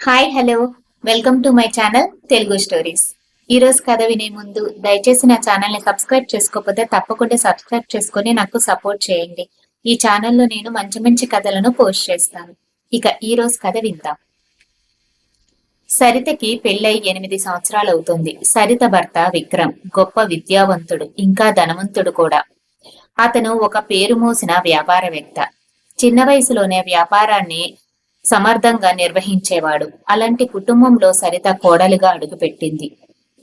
Hi hello welcome to my channel Telugu stories. ఈ రోజు కథ వినే ముందు దయచేసి నా ఛానల్ ని సబ్స్క్రైబ్ చేసుకోకపోతే తప్పకుండా సబ్స్క్రైబ్ చేసుకొని నాకు సపోర్ట్ చేయండి. ఈ ఛానల్లో నేను మంచి మంచి కథలను పోస్ట్ చేస్తాను. ఇక ఈ రోజు కథ విందాం. సరితకి పెళ్ళై 8 సంవత్సరాలు అవుతుంది. సరిత భర్త విక్రమ్ గొప్ప విద్యావంతుడు, ఇంకా ధనవంతుడు కూడా. అతను ఒక పేరు మోసిన వ్యాపారవేత్త. చిన్న వయసులోనే వ్యాపారాన్ని సమర్థంగా నిర్వహించేవాడు. అలాంటి కుటుంబంలో సరిత కోడలిగా అడుగుపెట్టింది.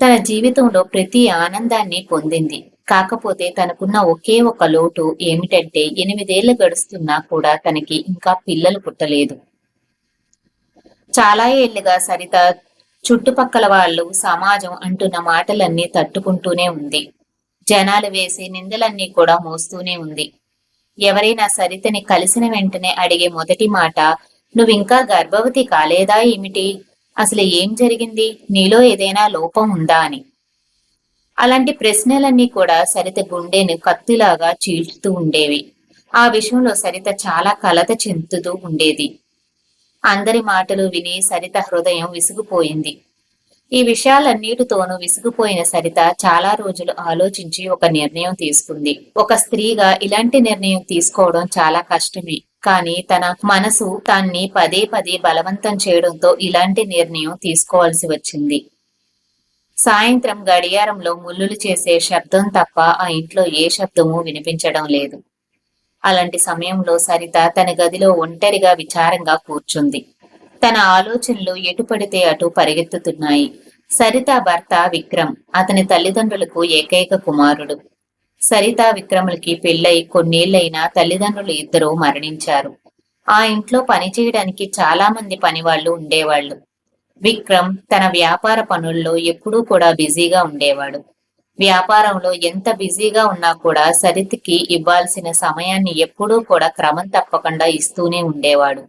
తన జీవితంలో ప్రతి ఆనందాన్ని పొందింది. కాకపోతే తనకున్న ఒకే ఒక లోటు ఏమిటంటే 8 ఏళ్లు గడుస్తున్నా కూడా తనకి ఇంకా పిల్లలు పుట్టలేదు. చాలా ఏళ్లుగా సరిత చుట్టుపక్కల వాళ్ళు, సమాజం అంటున్న మాటలన్నీ తట్టుకుంటూనే ఉంది. జనాలు వేసే నిందలన్నీ కూడా మోస్తూనే ఉంది. ఎవరైనా సరితని కలిసిన వెంటనే అడిగే మొదటి మాట, నువ్వింకా గర్భవతి కాలేదా ఏమిటి? అసలు ఏం జరిగింది? నీలో ఏదైనా లోపం ఉందా అని. అలాంటి ప్రశ్నలన్నీ కూడా సరిత గుండెని కత్తిలాగా చీల్చుతూ ఉండేవి. ఆ విషయంలో సరిత చాలా కలత చెందుతూ ఉండేది. అందరి మాటలు విని సరిత హృదయం విసిగిపోయింది. ఈ విషయాలన్నిటితోనూ విసిగిపోయిన సరిత చాలా రోజులు ఆలోచించి ఒక నిర్ణయం తీసుకుంది. ఒక స్త్రీగా ఇలాంటి నిర్ణయం తీసుకోవడం చాలా కష్టమే. కానీ తన మనసు తాన్ని పదే పదే బలవంతం చేయడంతో ఇలాంటి నిర్ణయం తీసుకోవాల్సి వచ్చింది. సాయంత్రం గడియారంలో ముల్లులు చేసే శబ్దం తప్ప ఆ ఇంట్లో ఏ శబ్దమూ వినిపించడం లేదు. అలాంటి సమయంలో సరిత తన గదిలో ఒంటరిగా విచారంగా కూర్చుంది. తన ఆలోచనలు ఎటు పడితే అటు పరిగెత్తుతున్నాయి. సరిత భర్త విక్రమ్ అతని తల్లిదండ్రులకు ఏకైక కుమారుడు. సరిత విక్రములకి పెళ్ళై కొన్నేళ్లైనా తల్లిదండ్రులు ఇద్దరూ మరణించారు. ఆ ఇంట్లో పనిచేయడానికి చాలా మంది పనివాళ్లు ఉండేవాళ్లు. విక్రమ్ తన వ్యాపార పనుల్లో ఎప్పుడూ కూడా బిజీగా ఉండేవాడు. వ్యాపారంలో ఎంత బిజీగా ఉన్నా కూడా సరితకి ఇవ్వాల్సిన సమయాన్ని ఎప్పుడూ కూడా క్రమం తప్పకుండా ఇస్తూనే ఉండేవాడు.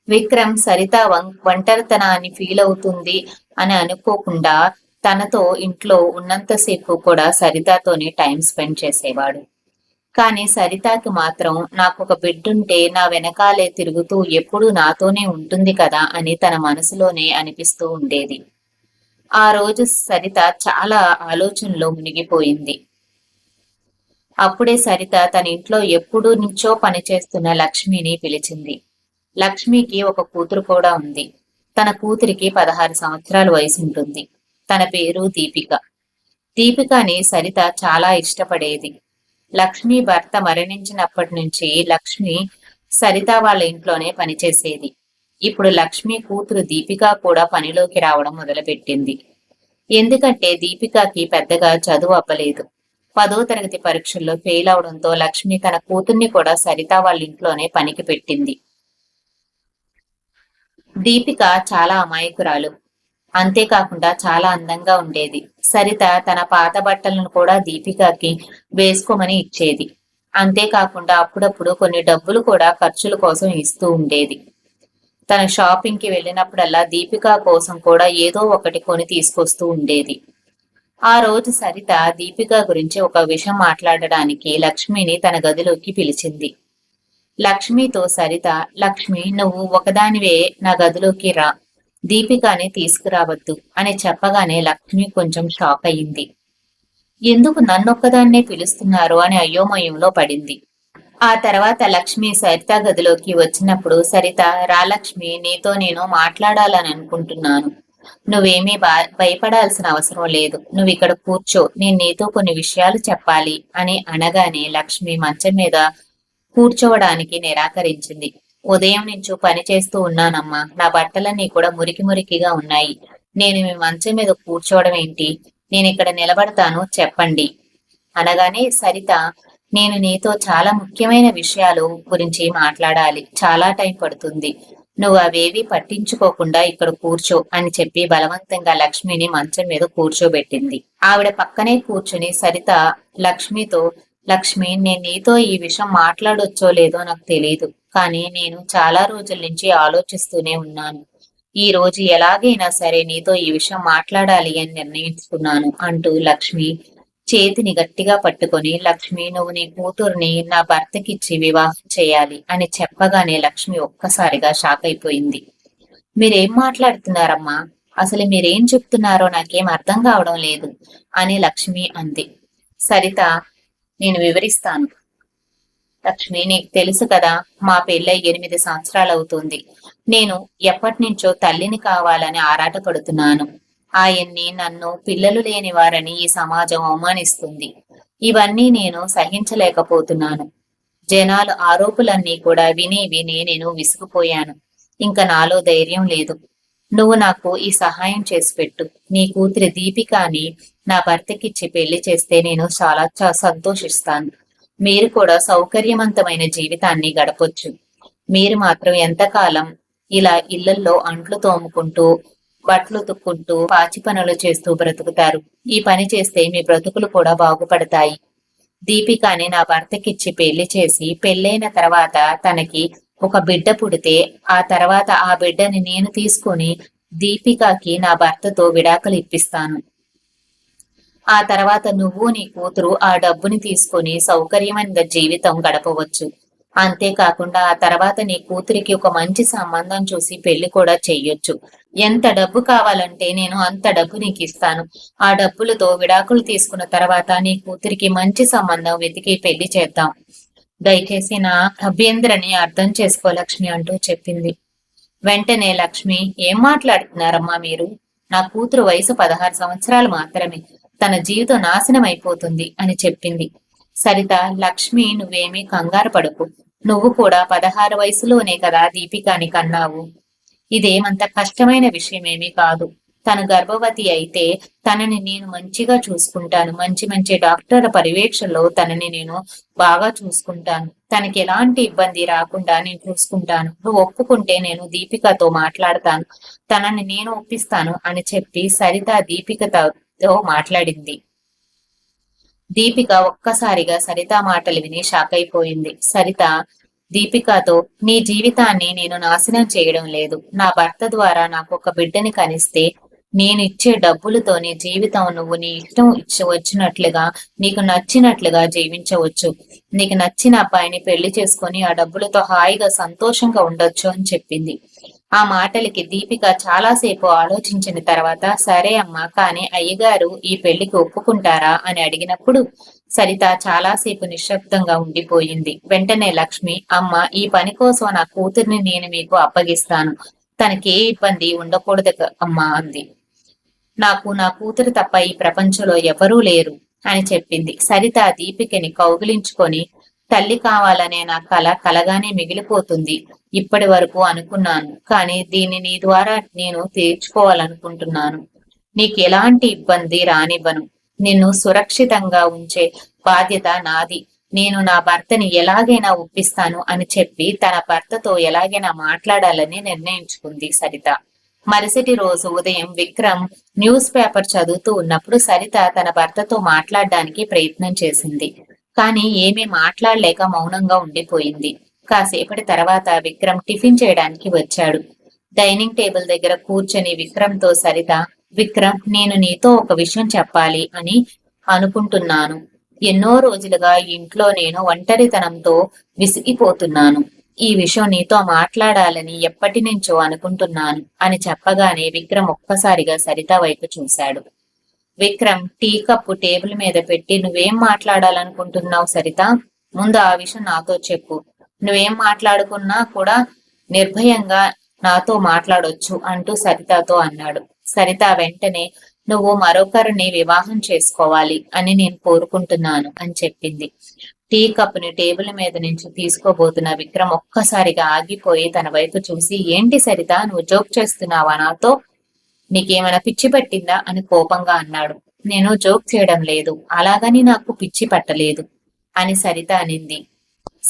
విక్రమ్ సరిత ఒంటరితనాన్ని ఫీల్ అవుతుంది అని అనుకోకుండా తనతో ఇంట్లో ఉన్నంతసేపు కూడా సరితతోనే టైం స్పెండ్ చేసేవాడు. కానీ సరితకి మాత్రం నాకొక బిడ్డుంటే నా వెనకాలే తిరుగుతూ ఎప్పుడూ నాతోనే ఉంటుంది కదా అని తన మనసులోనే అనిపిస్తూ ఉండేది. ఆ రోజు సరిత చాలా ఆలోచనలో మునిగిపోయింది. అప్పుడే సరిత తన ఇంట్లో ఎప్పుడూ నుంచో పనిచేస్తున్న లక్ష్మిని పిలిచింది. లక్ష్మికి ఒక కూతురు కూడా ఉంది. తన కూతురికి 16 సంవత్సరాల వయసు ఉంటుంది. తన పేరు దీపిక. దీపికని సరిత చాలా ఇష్టపడేది. లక్ష్మి భర్త మరణించినప్పటి నుంచి లక్ష్మి సరిత వాళ్ళ ఇంట్లోనే పనిచేసేది. ఇప్పుడు లక్ష్మి కూతురు దీపిక కూడా పనిలోకి రావడం మొదలుపెట్టింది. ఎందుకంటే దీపికకి పెద్దగా చదువు అవ్వలేదు. 10వ తరగతి పరీక్షల్లో ఫెయిల్ అవడంతో లక్ష్మి తన కూతుర్ని కూడా సరిత వాళ్ళ ఇంట్లోనే పనికి పెట్టింది. దీపిక చాలా అమాయకురాలు. అంతేకాకుండా చాలా అందంగా ఉండేది. సరిత తన పాత బట్టలను కూడా దీపికకి వేసుకోమని ఇచ్చేది. అంతేకాకుండా అప్పుడప్పుడు కొన్ని డబ్బులు కూడా ఖర్చుల కోసం ఇస్తూ ఉండేది. తన షాపింగ్ కి వెళ్ళినప్పుడల్లా దీపిక కోసం కూడా ఏదో ఒకటి కొని తీసుకొస్తూ ఉండేది. ఆ రోజు సరిత దీపిక గురించి ఒక విషయం మాట్లాడడానికి లక్ష్మిని తన గదిలోకి పిలిచింది. లక్ష్మితో సరిత, లక్ష్మి నువ్వు ఒకదానివే నా గదిలోకి రా, దీపికని తీసుకురావద్దు అని చెప్పగానే లక్ష్మి కొంచెం షాక్ అయింది. ఎందుకు నన్నొక్కదాన్నే పిలుస్తున్నారు అని అయోమయంలో పడింది. ఆ తర్వాత లక్ష్మి సరిత గదిలోకి వచ్చినప్పుడు సరిత, రా లక్ష్మి, నీతో నేను మాట్లాడాలని అనుకుంటున్నాను. నువ్వేమీ భయపడాల్సిన అవసరం లేదు. నువ్వు ఇక్కడ కూర్చో, నేను నీతో కొన్ని విషయాలు చెప్పాలి అని అనగానే లక్ష్మి మంచం మీద కూర్చోవడానికి నిరాకరించింది. ఉదయం నుంచి పని చేస్తూ ఉన్నానమ్మా. నా బట్టలన్నీ కూడా మురికి మురికిగా ఉన్నాయి. నేను మీ మంచం మీద కూర్చోవడం ఏంటి? నేను ఇక్కడ నిలబడతాను, చెప్పండి అనగానే సరిత, నేను నీతో చాలా ముఖ్యమైన విషయాలు గురించి మాట్లాడాలి. చాలా టైం పడుతుంది. నువ్వు అవేవి పట్టించుకోకుండా ఇక్కడ కూర్చో అని చెప్పి బలవంతంగా లక్ష్మిని మంచం మీద కూర్చోబెట్టింది. ఆవిడ పక్కనే కూర్చుని సరిత లక్ష్మితో, లక్ష్మి, నేను నీతో ఈ విషయం మాట్లాడొచ్చో లేదో నాకు తెలియదు. కానీ నేను చాలా రోజుల నుంచి ఆలోచిస్తూనే ఉన్నాను. ఈ రోజు ఎలాగైనా సరే నీతో ఈ విషయం మాట్లాడాలి అని నిర్ణయించుకున్నాను అంటూ లక్ష్మి చేతిని గట్టిగా పట్టుకొని, లక్ష్మి, నువ్వు నీ కూతుర్ని నా భర్తకిచ్చి వివాహం చేయాలి అని చెప్పగానే లక్ష్మి ఒక్కసారిగా షాక్ అయిపోయింది. మీరేం మాట్లాడుతున్నారమ్మా? అసలు మీరేం చెప్తున్నారో నాకేం అర్థం కావడం లేదు అని లక్ష్మి అంది. సరిత, నేను వివరిస్తాను. లక్ష్మి, నీకు తెలుసు కదా, మా పెళ్ళై 8 సంవత్సరాలవుతుంది. నేను ఎప్పటినుంచో తల్లిని కావాలని ఆరాటపడుతున్నాను. ఆయన్ని నన్ను పిల్లలు లేని వారని ఈ సమాజం అవమానిస్తుంది. ఇవన్నీ నేను సహించలేకపోతున్నాను. జనాలు ఆరోపులన్నీ కూడా విని విని నేను విసిగిపోయాను. ఇంక నాలో ధైర్యం లేదు. నువ్వు నాకు ఈ సహాయం చేసి పెట్టు. నీ కూతురి దీపికాని నా భర్తకిచ్చి పెళ్లి చేస్తే నేను చాలా సంతోషిస్తాను. మీరు కూడా సౌకర్యవంతమైన జీవితాన్ని గడపొచ్చు. మీరు మాత్రం ఎంతకాలం ఇలా ఇళ్లల్లో అంట్లు తోముకుంటూ, బట్టలు ఉతుక్కుంటూ, పాచి పనులు చేస్తూ బ్రతుకుతారు? ఈ పని చేస్తే మీ బ్రతుకులు కూడా బాగుపడతాయి. దీపికాని నా భర్తకిచ్చి పెళ్లి చేసి, పెళ్ళైన తర్వాత తనకి ఒక బిడ్డ పుడితే, ఆ తర్వాత ఆ బిడ్డని నేను తీసుకుని దీపికకి నా భర్తతో విడాకులు ఇప్పిస్తాను. ఆ తర్వాత నువ్వు నీ కూతురు ఆ డబ్బుని తీసుకొని సౌకర్యమైన జీవితం గడపవచ్చు. అంతేకాకుండా ఆ తర్వాత నీ కూతురికి ఒక మంచి సంబంధం చూసి పెళ్లి కూడా చెయ్యొచ్చు. ఎంత డబ్బు కావాలంటే నేను అంత డబ్బు నీకు ఇస్తాను. ఆ డబ్బులతో విడాకులు తీసుకున్న తర్వాత నీ కూతురికి మంచి సంబంధం వెతికి పెళ్లి చేద్దాం. దయచేసి నా అభ్యంతరాన్ని అర్థం చేసుకో లక్ష్మి అంటూ చెప్పింది. వెంటనే లక్ష్మి, ఏం మాట్లాడుతున్నారమ్మా మీరు? నా కూతురు వయసు 16 సంవత్సరాలు మాత్రమే. తన జీవితం నాశనం అయిపోతుంది అని చెప్పింది. సరిత, లక్ష్మి, నువ్వేమీ కంగారు పడకు. నువ్వు కూడా 16 వయసులోనే కదా దీపికాని కన్నావు. ఇదేమంత కష్టమైన విషయమేమీ కాదు. తను గర్భవతి అయితే తనని నేను మంచిగా చూసుకుంటాను. మంచి మంచి డాక్టర్ల పర్యవేక్షణలో తనని నేను బాగా చూసుకుంటాను. తనకి ఎలాంటి ఇబ్బంది రాకుండా నేను చూసుకుంటాను. నువ్వు ఒప్పుకుంటే నేను దీపికతో మాట్లాడతాను. తనని నేను ఒప్పిస్తాను అని చెప్పి సరిత దీపికతో మాట్లాడింది. దీపిక ఒక్కసారిగా సరిత మాటలు విని షాక్ అయిపోయింది. సరిత దీపికతో, నీ జీవితాన్ని నేను నాశనం చేయడం లేదు. నా భర్త ద్వారా నాకు ఒక బిడ్డని కనిస్తే నేను ఇచ్చే డబ్బులతో నీ జీవితం నువ్వు నీ ఇష్టం వచ్చినట్లుగా, నీకు నచ్చినట్లుగా జీవించవచ్చు. నీకు నచ్చిన అబ్బాయిని పెళ్లి చేసుకొని ఆ డబ్బులతో హాయిగా సంతోషంగా ఉండొచ్చు అని చెప్పింది. ఆ మాటలకి దీపిక చాలాసేపు ఆలోచించిన తర్వాత, సరే అమ్మా, కానీ అయ్యగారు ఈ పెళ్లికి ఒప్పుకుంటారా అని అడిగినప్పుడు సరిత చాలాసేపు నిశ్శబ్దంగా ఉండిపోయింది. వెంటనే లక్ష్మి, అమ్మ, ఈ పని కోసం నా కూతుర్ని నేను మీకు అప్పగిస్తాను. తనకి ఏ ఇబ్బంది ఉండకూడదు అమ్మా అంది. నాకు నా కూతురు తప్ప ఈ ప్రపంచంలో ఎవరూ లేరు అని చెప్పింది. సరిత దీపికని కౌగిలించుకొని, తల్లి కావాలనే నా కల కలగానే మిగిలిపోతుంది. ఇప్పటి వరకు అనుకున్నాను, కానీ దీన్ని నీ ద్వారా నేను తీర్చుకోవాలనుకుంటున్నాను. నీకు ఎలాంటి ఇబ్బంది రానివ్వను. నిన్ను సురక్షితంగా ఉంచే బాధ్యత నాది. నేను నా భర్తని ఎలాగైనా ఒప్పిస్తాను అని చెప్పి తన భర్తతో ఎలాగైనా మాట్లాడాలని నిర్ణయించుకుంది సరిత. మరుసటి రోజు ఉదయం విక్రమ్ న్యూస్ పేపర్ చదువుతూ ఉన్నప్పుడు సరిత తన భర్తతో మాట్లాడడానికి ప్రయత్నం చేసింది. కానీ ఏమీ మాట్లాడలేక మౌనంగా ఉండిపోయింది. కాసేపటి తర్వాత విక్రమ్ టిఫిన్ చేయడానికి వచ్చాడు. డైనింగ్ టేబుల్ దగ్గర కూర్చొని విక్రమ్తో సరిత, విక్రమ్, నేను నీతో ఒక విషయం చెప్పాలి అని అనుకుంటున్నాను. ఎన్నో రోజులుగా ఇంట్లో నేను ఒంటరితనంతో విసిగిపోతున్నాను. ఈ విషయం నీతో మాట్లాడాలని ఎప్పటి నుంచో అనుకుంటున్నాను అని చెప్పగానే విక్రమ్ ఒక్కసారిగా సరిత వైపు చూశాడు. విక్రమ్ టీ కప్పు టేబుల్ మీద పెట్టి, నువ్వేం మాట్లాడాలనుకుంటున్నావు సరిత? ముందు ఆ విషయం నాతో చెప్పు. నువ్వేం మాట్లాడుకున్నా కూడా నిర్భయంగా నాతో మాట్లాడొచ్చు అంటూ సరితతో అన్నాడు. సరిత వెంటనే, నువ్వు మరొకరిని వివాహం చేసుకోవాలి అని నేను కోరుకుంటున్నాను అని చెప్పింది. టీ కప్పుని టేబుల్ మీద నుంచి తీసుకోబోతున్న విక్రమ్ ఒక్కసారిగా ఆగిపోయి తన వైపు చూసి, ఏంటి సరిత, నువ్వు జోక్ చేస్తున్నావా నాతో? నీకేమైనా పిచ్చి పట్టిందా అని కోపంగా అన్నాడు. నేను జోక్ చేయడం లేదు, అలాగని నాకు పిచ్చి పట్టలేదు అని సరిత అనింది.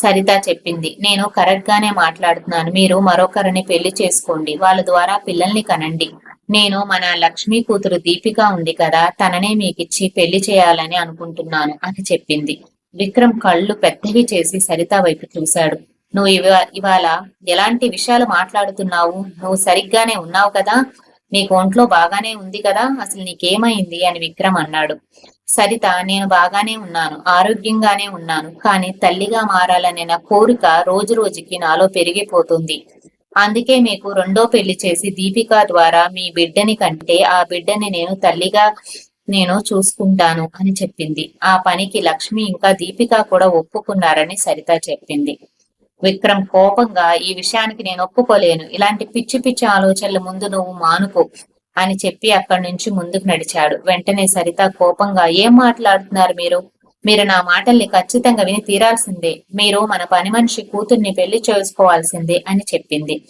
సరిత చెప్పింది, నేను కరెక్ట్ గానే మాట్లాడుతున్నాను. మీరు మరొకరిని పెళ్లి చేసుకోండి, వాళ్ళ ద్వారా పిల్లల్ని కనండి. నేను మన లక్ష్మీ కూతురు దీపిక ఉంది కదా, తననే మీకిచ్చి పెళ్లి చేయాలని అనుకుంటున్నాను అని చెప్పింది. విక్రమ్ కళ్ళు పెద్దవి చేసి సరిత వైపు చూశాడు. నువ్వు ఇవాళ ఎలాంటి విషయాలు మాట్లాడుతున్నావు? నువ్వు సరిగ్గానే ఉన్నావు కదా? నీకు ఒంట్లో బాగానే ఉంది కదా? అసలు నీకేమైంది అని విక్రమ్ అన్నాడు. సరిత, నేను బాగానే ఉన్నాను, ఆరోగ్యంగానే ఉన్నాను. కానీ తల్లిగా మారాలనే నా కోరిక రోజు రోజుకి నాలో పెరిగిపోతుంది. అందుకే మీకు రెండో పెళ్లి చేసి దీపిక ద్వారా మీ బిడ్డని కంటే ఆ బిడ్డని నేను చూసుకుంటాను అని చెప్పింది. ఆ పనికి లక్ష్మి ఇంకా దీపిక కూడా ఒప్పుకున్నారని సరిత చెప్పింది. విక్రమ్ కోపంగా, ఈ విషయానికి నేను ఒప్పుకోలేను. ఇలాంటి పిచ్చి పిచ్చి ఆలోచనల ముందు నువ్వు మానుకో అని చెప్పి అక్కడి నుంచి ముందుకు నడిచాడు. వెంటనే సరిత కోపంగా, ఏం మాట్లాడుతున్నారు మీరు? మీరు నా మాటల్ని ఖచ్చితంగా విని తీరాల్సిందే. మీరు మన పని మనిషి కూతుర్ని పెళ్లి చేసుకోవాల్సిందే అని చెప్పింది.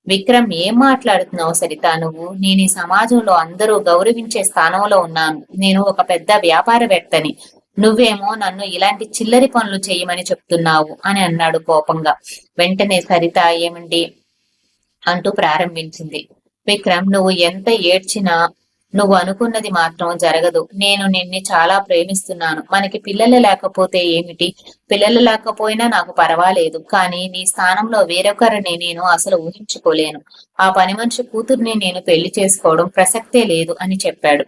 విక్రమ్, ఏం మాట్లాడుతున్నావు సరిత నువ్వు? నేను ఈ సమాజంలో అందరూ గౌరవించే స్థానంలో ఉన్నాను. నేను ఒక పెద్ద వ్యాపారవేత్తని. నువ్వేమో నన్ను ఇలాంటి చిల్లరి పనులు చేయమని చెప్తున్నావు అని అన్నాడు కోపంగా. వెంటనే సరిత, ఏమండి అంటూ ప్రారంభించింది. విక్రమ్, నువ్వు ఎంత ఏడ్చినా నువ్వు అనుకున్నది మాత్రం జరగదు. నేను నిన్ని చాలా ప్రేమిస్తున్నాను. మనకి పిల్లలు లేకపోతే ఏమిటి? పిల్లలు లేకపోయినా నాకు పర్వాలేదు. కానీ నీ స్థానంలో వేరొకరిని నేను అసలు ఊహించుకోలేను. ఆ పని మనిషి కూతుర్ని నేను పెళ్లి చేసుకోవడం ప్రసక్తే లేదు అని చెప్పాడు.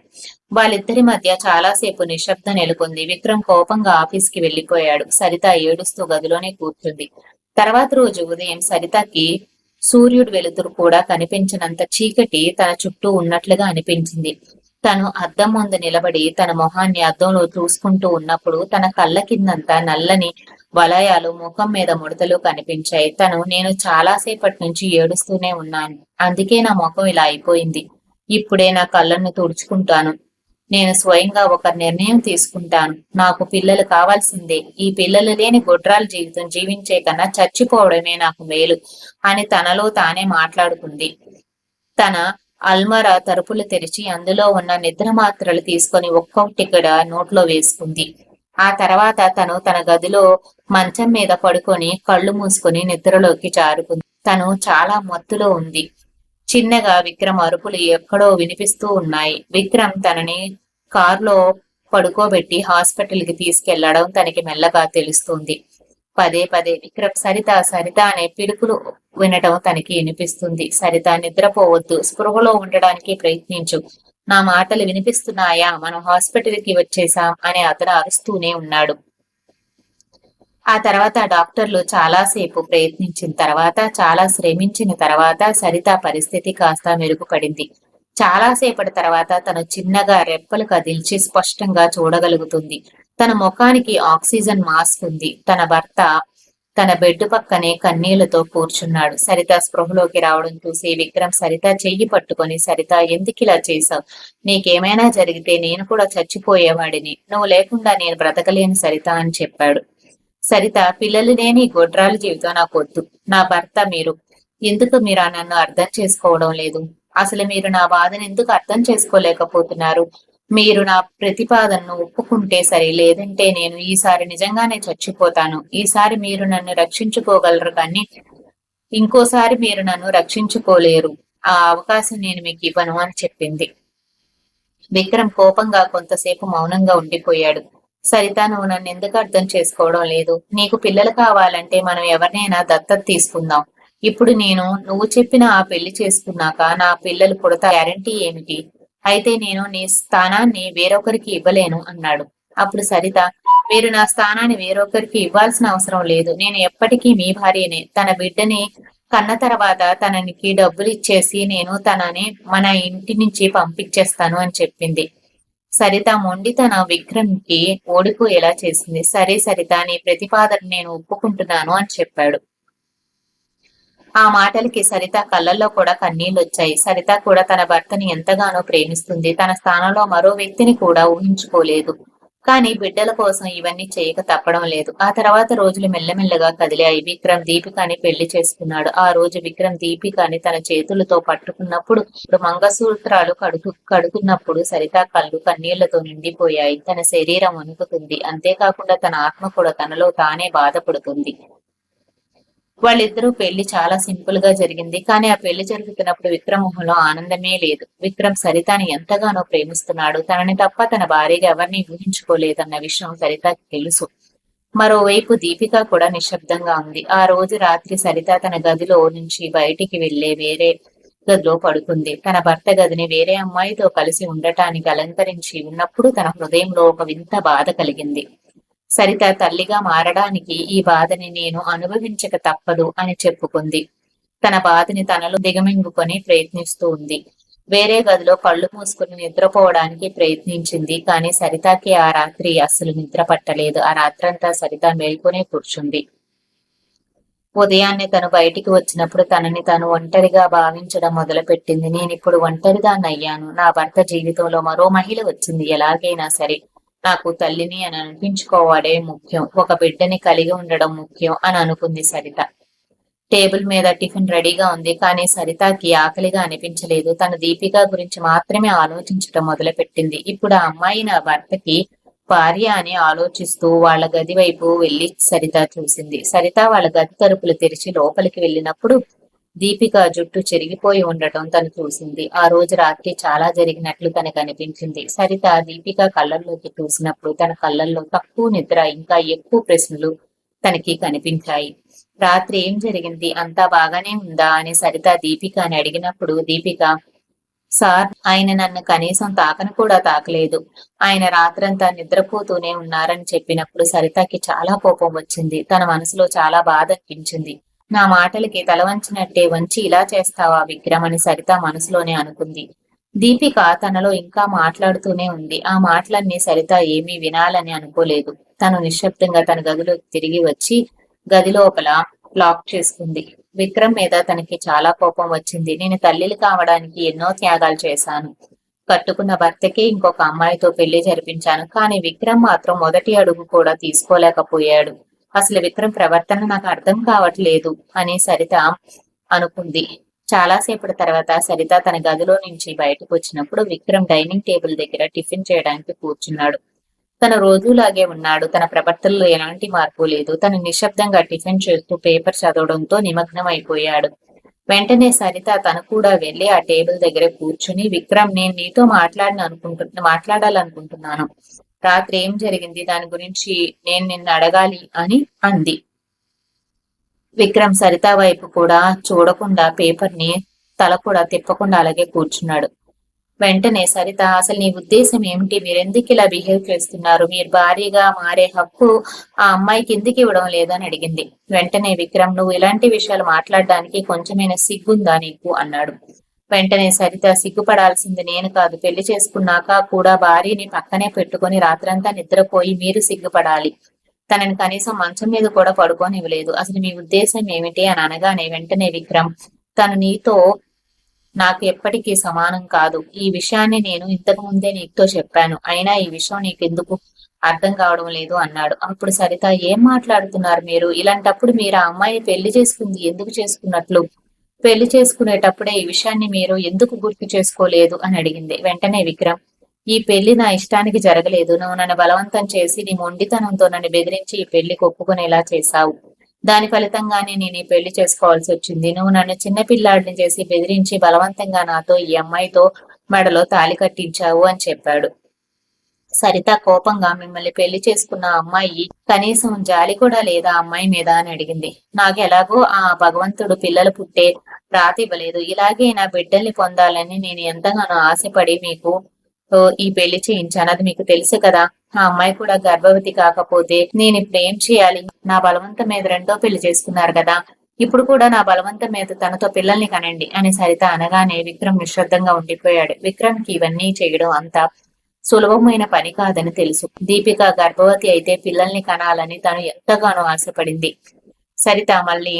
వాళ్ళిద్దరి మధ్య చాలాసేపు నిశ్శబ్దం నెలకొంది. విక్రమ్ కోపంగా ఆఫీస్కి వెళ్లిపోయాడు. సరిత ఏడుస్తూ గదిలోనే కూర్చుంది. తర్వాత రోజు ఉదయం సరితకి సూర్యుడు వెలుతురు కూడా కనిపించినంత చీకటి తన చుట్టూ ఉన్నట్లుగా అనిపించింది. తను అద్దం ముందు నిలబడి తన మొహాన్ని అద్దంలో చూసుకుంటూ ఉన్నప్పుడు తన కళ్ళ కిందంతా నల్లని వలయాలు, ముఖం మీద ముడతలు కనిపించాయి. నేను చాలాసేపటి నుంచి ఏడుస్తూనే ఉన్నాను. అందుకే నా ముఖం ఇలా అయిపోయింది. ఇప్పుడే నా కళ్ళను తుడుచుకుంటాను. నేను స్వయంగా ఒక నిర్ణయం తీసుకుంటాను. నాకు పిల్లలు కావాల్సిందే. ఈ పిల్లలు లేని గొడ్రాల జీవితం జీవించే కన్నా చచ్చిపోవడమే నాకు మేలు అని తనలో తానే మాట్లాడుకుంది. తన అల్మరా తలుపులు తెరిచి అందులో ఉన్న నిద్ర మాత్రలు తీసుకొని ఒక్కొక్కటిగా నోట్లో వేసుకుంది. ఆ తర్వాత తను తన గదిలో మంచం మీద పడుకొని కళ్ళు మూసుకొని నిద్రలోకి జారుకుంది. తను చాలా మత్తులో ఉంది. చిన్నగా విక్రమ్ అరుపులు ఎక్కడో వినిపిస్తూ ఉన్నాయి. విక్రమ్ తనని కారులో పడుకోబెట్టి హాస్పిటల్ కి తీసుకెళ్లడం తనకి మెల్లగా తెలుస్తుంది. పదే పదే విక్రమ్, సరిత సరిత అనే పిలుపులు వినటం తనకి వినిపిస్తుంది. సరిత, నిద్రపోవద్దు, స్పృహలో ఉండడానికి ప్రయత్నించు. నా మాటలు వినిపిస్తున్నాయా? మనం హాస్పిటల్ కి వచ్చేసాం అని అతను అరుస్తూనే ఉన్నాడు. ఆ తర్వాత డాక్టర్లు చాలాసేపు ప్రయత్నించిన తర్వాత, చాలా శ్రమించిన తర్వాత సరిత పరిస్థితి కాస్త మెరుగుపడింది. చాలాసేపటి తర్వాత తను చిన్నగా రెప్పలు కదిల్చి స్పష్టంగా చూడగలుగుతుంది. తన ముఖానికి ఆక్సిజన్ మాస్క్ ఉంది. తన భర్త తన బెడ్ పక్కనే కన్నీళ్లతో కూర్చున్నాడు. సరిత స్పృహలోకి రావడం చూసి విక్రమ్ సరిత చెయ్యి పట్టుకొని, సరిత, ఎందుకిలా చేశావు? నీకేమైనా జరిగితే నేను కూడా చచ్చిపోయేవాడిని. నువ్వు లేకుండా నేను బ్రతకలేను సరిత అని చెప్పాడు. సరిత, పిల్లలు లేని గొడ్రాల జీవితం నాకు వద్దు. నా భర్త మీరు. ఎందుకు మీరు నన్ను అర్థం చేసుకోవడం లేదు? అసలు మీరు నా బాధను ఎందుకు అర్థం చేసుకోలేకపోతున్నారు? మీరు నా ప్రతిపాదనను ఒప్పుకుంటే సరే, లేదంటే నేను ఈసారి నిజంగానే చచ్చిపోతాను. ఈసారి మీరు నన్ను రక్షించుకోగలరు, కానీ ఇంకోసారి మీరు నన్ను రక్షించుకోలేరు. ఆ అవకాశం నేను మీకు ఇవ్వను అని చెప్పింది. విక్రమ్ కోపంగా కొంతసేపు మౌనంగా ఉండిపోయాడు. సరిత, నువ్వు నన్ను ఎందుకు అర్థం చేసుకోవడం లేదు? నీకు పిల్లలు కావాలంటే మనం ఎవరినైనా దత్తత తీసుకుందాం. ఇప్పుడు నువ్వు చెప్పిన ఆ పెళ్లి చేసుకున్నాక నా పిల్లలు పుడతా గ్యారంటీ ఏమిటి? అయితే నేను నీ స్థానాన్ని వేరొకరికి ఇవ్వలేను అన్నాడు. అప్పుడు సరిత, మీరు నా స్థానాన్ని వేరొకరికి ఇవ్వాల్సిన అవసరం లేదు. నేను ఎప్పటికీ మీ భార్యనే. తన బిడ్డని కన్న తర్వాత తననికి డబ్బులు ఇచ్చేసి నేను తనని మన ఇంటి నుంచి పంపించేస్తాను అని చెప్పింది. సరిత మొండితనం విక్రమ్కి ఓడిపోయేలా చేసింది. సరే సరిత, నీ ప్రతిపాదన నేను ఒప్పుకుంటున్నాను అని చెప్పాడు. ఆ మాటలకి సరిత కళ్ళల్లో కూడా కన్నీళ్లొచ్చాయి. సరిత కూడా తన భర్తని ఎంతగానో ప్రేమిస్తుంది. తన స్థానంలో మరో వ్యక్తిని కూడా ఊహించుకోలేదు. కానీ బిడ్డల కోసం ఇవన్నీ చేయక తప్పడం లేదు. ఆ తర్వాత రోజులు మెల్లమెల్లగా కదిలాయి. విక్రమ్ దీపికని పెళ్లి చేసుకున్నాడు. ఆ రోజు విక్రమ్ దీపికని తన చేతులతో పట్టుకున్నప్పుడు, మంగళసూత్రాలు కడుతున్నప్పుడు సరిత కళ్ళు కన్నీళ్లతో నిండిపోయాయి. తన శరీరం వణుకుతుంది. అంతేకాకుండా తన ఆత్మ కూడా తనలో తానే బాధపడుతుంది. వాళ్ళిద్దరూ పెళ్లి చాలా సింపుల్ గా జరిగింది. కానీ ఆ పెళ్లి జరుగుతున్నప్పుడు విక్రమ్ మొహంలో ఆనందమే లేదు. విక్రమ్ సరితని ఎంతగానో ప్రేమిస్తున్నాడు. తనని తప్ప తన భార్యగా ఎవరిని ఊహించుకోలేదన్న విషయం సరితకి తెలుసు. మరోవైపు దీపిక కూడా నిశ్శబ్దంగా ఉంది. ఆ రోజు రాత్రి సరిత తన గదిలో నుంచి బయటికి వెళ్లే వేరే గదిలో పడుకుంది. తన భర్త గదిని వేరే అమ్మాయితో కలిసి ఉండటానికి అలంకరించి ఉన్నప్పుడు తన హృదయంలో ఒక వింత బాధ కలిగింది. సరిత తల్లిగా మారడానికి ఈ బాధని నేను అనుభవించక తప్పదు అని చెప్పుకుంది. తన బాధని తనలో దిగమింగుకొని ప్రయత్నిస్తూ ఉంది. వేరే గదిలో కళ్ళు మూసుకుని నిద్రపోవడానికి ప్రయత్నించింది. కానీ సరితకి ఆ రాత్రి అస్సలు నిద్ర పట్టలేదు. ఆ రాత్రంతా సరిత మేల్కొనే కూర్చుంది. ఉదయాన్నే తను బయటికి వచ్చినప్పుడు తనని తాను ఒంటరిగా భావించడం మొదలుపెట్టింది. నేనిప్పుడు ఒంటరిదాన్నయ్యాను. నా భర్త జీవితంలో మరో మహిళ వచ్చింది. ఎలాగైనా సరే నాకు తల్లిని అని అనిపించుకోవడే ముఖ్యం. ఒక బిడ్డని కలిగి ఉండడం ముఖ్యం అని అనుకుంది సరిత. టేబుల్ మీద టిఫిన్ రెడీగా ఉంది. కానీ సరితకి ఆకలిగా అనిపించలేదు. తను దీపిక గురించి మాత్రమే ఆలోచించటం మొదలుపెట్టింది. ఇప్పుడు ఆ అమ్మాయి నా భర్తకి భార్య అని ఆలోచిస్తూ వాళ్ళ గది వైపు వెళ్లి సరిత చూసింది. సరిత వాళ్ళ గది తలుపులు తెరిచి లోపలికి వెళ్ళినప్పుడు దీపిక జుట్టు చెరిగిపోయి ఉండటం తను చూసింది. ఆ రోజు రాత్రి చాలా జరిగినట్లు తనకు అనిపించింది. సరిత దీపిక కళ్ళల్లోకి చూసినప్పుడు తన కళ్ళల్లో తక్కువ నిద్ర, ఇంకా ఎక్కువ ప్రశ్నలు తనకి కనిపించాయి. రాత్రి ఏం జరిగింది, అంతా బాగానే ఉందా అని సరిత దీపికని అడిగినప్పుడు దీపిక, సార్, ఆయన నన్ను కనీసం తాకను కూడా తాకలేదు. ఆయన రాత్రంతా నిద్రపోతూనే ఉన్నారని చెప్పినప్పుడు సరితకి చాలా కోపం వచ్చింది. తన మనసులో చాలా బాధ అనిపించింది. నా మాటలకి తల వంచినట్టే వంచి ఇలా చేస్తావా విక్రమ్ అని సరిత మనసులోనే అనుకుంది. దీపిక తనలో ఇంకా మాట్లాడుతూనే ఉంది. ఆ మాటలన్నీ సరిత ఏమీ వినాలని అనుకోలేదు. తను నిశ్శబ్దంగా తన గదిలోకి తిరిగి వచ్చి గది లోపల లాక్ చేసుకుంది. విక్రమ్ మీద తనకి చాలా కోపం వచ్చింది. నేను తల్లిని కావడానికి ఎన్నో త్యాగాలు చేశాను. కట్టుకున్న భర్తకి ఇంకొక అమ్మాయితో పెళ్లి జరిపించాను. కానీ విక్రమ్ మాత్రం మొదటి అడుగు కూడా తీసుకోలేకపోయాడు. అసలు విక్రమ్ ప్రవర్తన నాకు అర్థం కావట్లేదు అని సరిత అనుకుంది. చాలాసేపటి తర్వాత సరిత తన గదిలో నుంచి బయటకు వచ్చినప్పుడు విక్రమ్ డైనింగ్ టేబుల్ దగ్గర టిఫిన్ చేయడానికి కూర్చున్నాడు. తన రోజులాగే ఉన్నాడు. తన ప్రవర్తనలో ఎలాంటి మార్పు లేదు. తను నిశ్శబ్దంగా టిఫిన్ చేస్తూ పేపర్ చదవడంతో నిమగ్నం అయిపోయాడు. వెంటనే సరిత తను కూడా వెళ్లి ఆ టేబుల్ దగ్గర కూర్చుని, విక్రమ్, నేను నీతో మాట్లాడాలనుకుంటున్నాను. రాత్రి ఏం జరిగింది, దాని గురించి నేను నిన్ను అడగాలి అని అంది. విక్రమ్ సరిత వైపు కూడా చూడకుండా పేపర్ ని తల కూడా తిప్పకుండా అలాగే కూర్చున్నాడు. వెంటనే సరిత, అసలు నీ ఉద్దేశం ఏమిటి, మీరెందుకు ఇలా బిహేవ్ చేస్తున్నారు, మీరు భారీగా మారే హక్కు ఆ అమ్మాయికి ఎందుకు ఇవ్వడం లేదని అడిగింది. వెంటనే విక్రమ్, నువ్వు ఇలాంటి విషయాలు మాట్లాడడానికి కొంచెమైనా సిగ్గుందా నీకు అన్నాడు. వెంటనే సరిత, సిగ్గుపడాల్సింది నేను కాదు, పెళ్లి చేసుకున్నాక కూడా భార్యని పక్కనే పెట్టుకుని రాత్రంతా నిద్రపోయి మీరు సిగ్గుపడాలి. తనని కనీసం మంచం మీద కూడా పడుకోనివ్వలేదు. అసలు మీ ఉద్దేశం ఏమిటి అని అనగానే వెంటనే విక్రమ్, తను నీతో నాకు ఎప్పటికీ సమానం కాదు. ఈ విషయాన్ని నేను ఇంతకు ముందే నీతో చెప్పాను. అయినా ఈ విషయం నీకెందుకు అర్థం కావడం లేదు అన్నాడు. అప్పుడు సరిత, ఏం మాట్లాడుతున్నారు మీరు, ఇలాంటప్పుడు మీరు ఆ అమ్మాయిని పెళ్లి చేసుకుంది ఎందుకు చేసుకున్నట్లు, పెళ్లి చేసుకునేటప్పుడే ఈ విషయాన్ని మీరు ఎందుకు గుర్తు చేసుకోలేదు అని అడిగింది. వెంటనే విక్రమ్, ఈ పెళ్లి నా ఇష్టానికి జరగలేదు. నువ్వు నన్ను బలవంతం చేసి నీ మొండితనంతో నన్ను బెదిరించి ఈ పెళ్లికి ఒప్పుకునేలా చేశావు. దాని ఫలితంగానే నేను ఈ పెళ్లి చేసుకోవాల్సి వచ్చింది. నువ్వు నన్ను చిన్నపిల్లాడిని చేసి బెదిరించి బలవంతంగా నాతో ఈ అమ్మాయితో మెడలో తాళి కట్టించావు అని చెప్పాడు. సరిత కోపంగా, మిమ్మల్ని పెళ్లి చేసుకున్న అమ్మాయి కనీసం జాలి కూడా లేదా అమ్మాయి మీద అని అడిగింది. నాకు ఎలాగో ఆ భగవంతుడు పిల్లలు పుట్టే రాత ఇవ్వలేదు. ఇలాగే నా బిడ్డల్ని పొందాలని నేను ఎంతగానో ఆశపడి మీకు ఈ పెళ్లి చేయించాను. అది మీకు తెలుసు కదా. ఆ అమ్మాయి కూడా గర్భవతి కాకపోతే నేను ఇప్పుడు ఏం చేయాలి? నా బలవంతం మీద రెండో పెళ్లి చేసుకున్నారు కదా, ఇప్పుడు కూడా నా బలవంతం మీద తనతో పిల్లల్ని కనండి అని సరిత అనగానే విక్రమ్ నిశ్శబ్దంగా ఉండిపోయాడు. విక్రమ్ కి ఇవన్నీ చేయడం అంత సులభమైన పని కాదని తెలుసు. దీపిక గర్భవతి అయితే పిల్లల్ని కనాలని తను ఎంతగానో ఆశపడింది. సరిత మళ్ళీ,